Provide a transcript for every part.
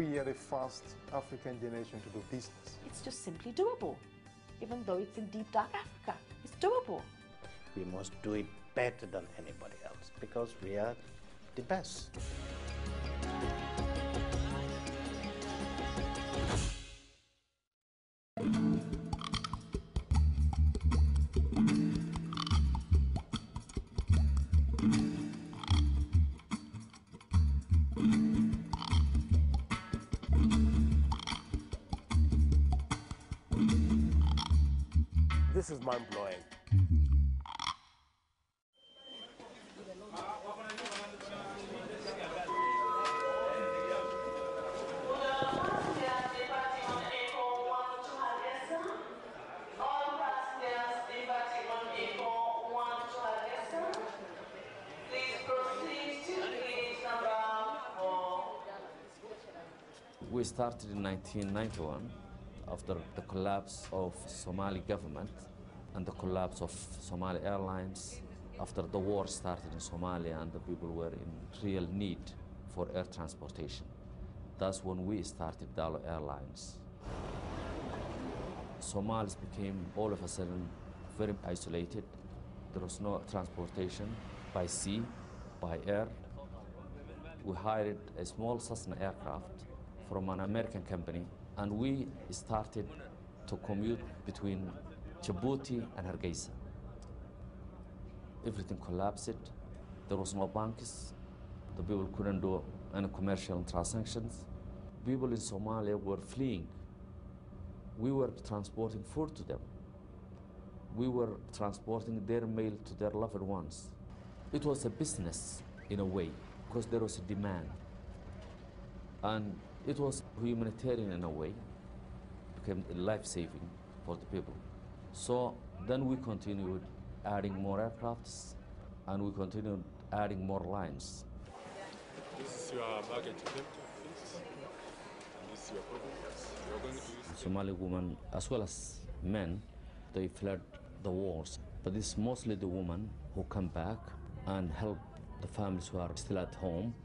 we are the first African generation to do business. It's just simply doable. Even though it's in deep, dark Africa, it's doable. We must do it better than anybody else because we are the best. This is mind-blowing. We started in 1991 after the collapse of Somali government and the collapse of Somali Airlines. After the war started in Somalia and the people were in real need for air transportation. That's when we started Dalo Airlines. Somalis became all of a sudden very isolated. There was no transportation by sea, by air. We hired a small Cessna aircraft from an American company, and we started to commute between Djibouti and Hargeisa. Everything collapsed. There was no banks. The people couldn't do any commercial transactions. People in Somalia were fleeing. We were transporting food to them. We were transporting their mail to their loved ones. It was a business in a way, because there was a demand. And it was humanitarian in a way, became life-saving for the people. So then we continued adding more aircrafts, and we continued adding more lines. This is your market center, please. And this is your product. You're going to use Somali women, as well as men, they fled the wars. But it's mostly the women who come back and help the families who are still at home.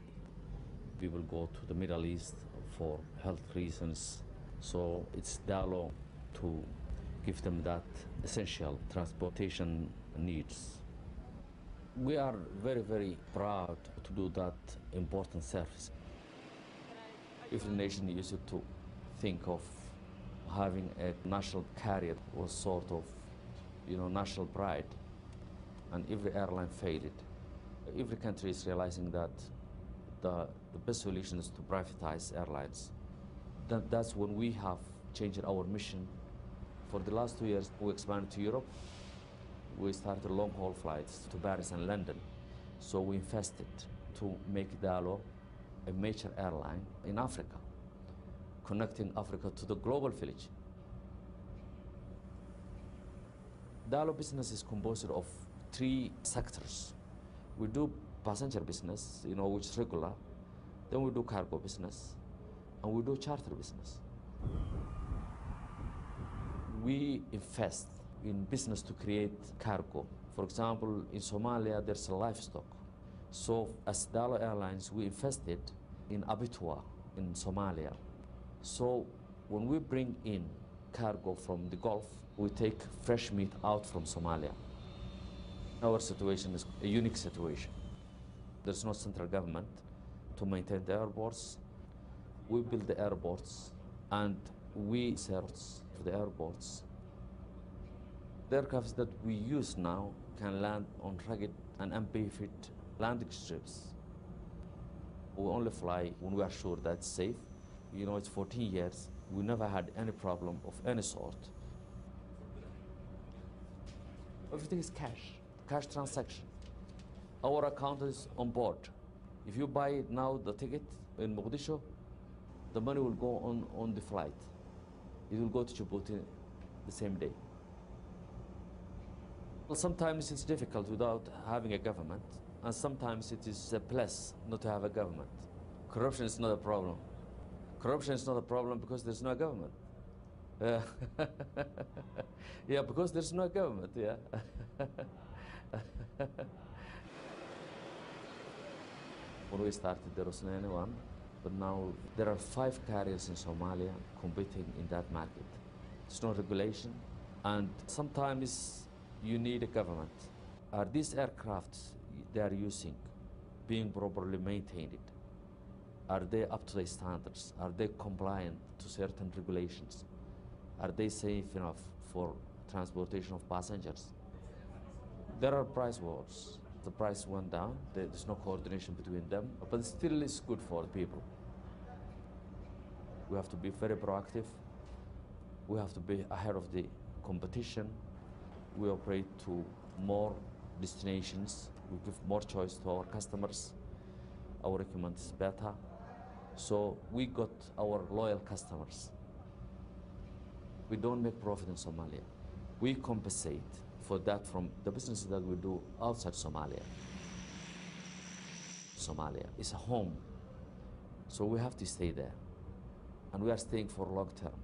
People go to the Middle East for health reasons. So it's Dalo to give them that essential transportation needs. We are very, very proud to do that important service. Every nation used to think of having a national carrier was sort of, national pride, and every airline failed. Every country is realizing that the best solution is to privatize airlines. That's when we have changed our mission. For the last 2 years, we expanded to Europe. We started long-haul flights to Paris and London. So we invested to make Dalo a major airline in Africa, connecting Africa to the global village. Dalo business is composed of 3 sectors. We do passenger business, which is regular. Then we do cargo business, and we do charter business. We invest in business to create cargo. For example, in Somalia, there's a livestock. So as Dalo Airlines, we invested in abattoir in Somalia. So when we bring in cargo from the Gulf, we take fresh meat out from Somalia. Our situation is a unique situation. There's no central government to maintain the airports. We build the airports, and we service the airports. The aircrafts that we use now can land on rugged and unpaved landing strips. We only fly when we are sure that's safe. It's 14 years. We never had any problem of any sort. Everything is cash transaction. Our account is on board. If you buy now the ticket in Mogadishu, the money will go on the flight. It will go to Djibouti the same day. Well, sometimes it's difficult without having a government, and sometimes it is a plus not to have a government. Corruption is not a problem. Corruption is not a problem because there's no government. Yeah, because there's no government, yeah. When we started, there was anyone. But now there are 5 carriers in Somalia competing in that market. There's no regulation, and sometimes you need a government. Are these aircrafts they are using being properly maintained? Are they up to the standards? Are they compliant to certain regulations? Are they safe enough for transportation of passengers? There are price wars. The price went down. There's no coordination between them, but still it's good for the people. We have to be very proactive. We have to be ahead of the competition. We operate to more destinations. We give more choice to our customers. Our equipment is better. So we got our loyal customers. We don't make profit in Somalia. We compensate for that from the business that we do outside Somalia. Somalia is a home, so we have to stay there. And we are staying for long term.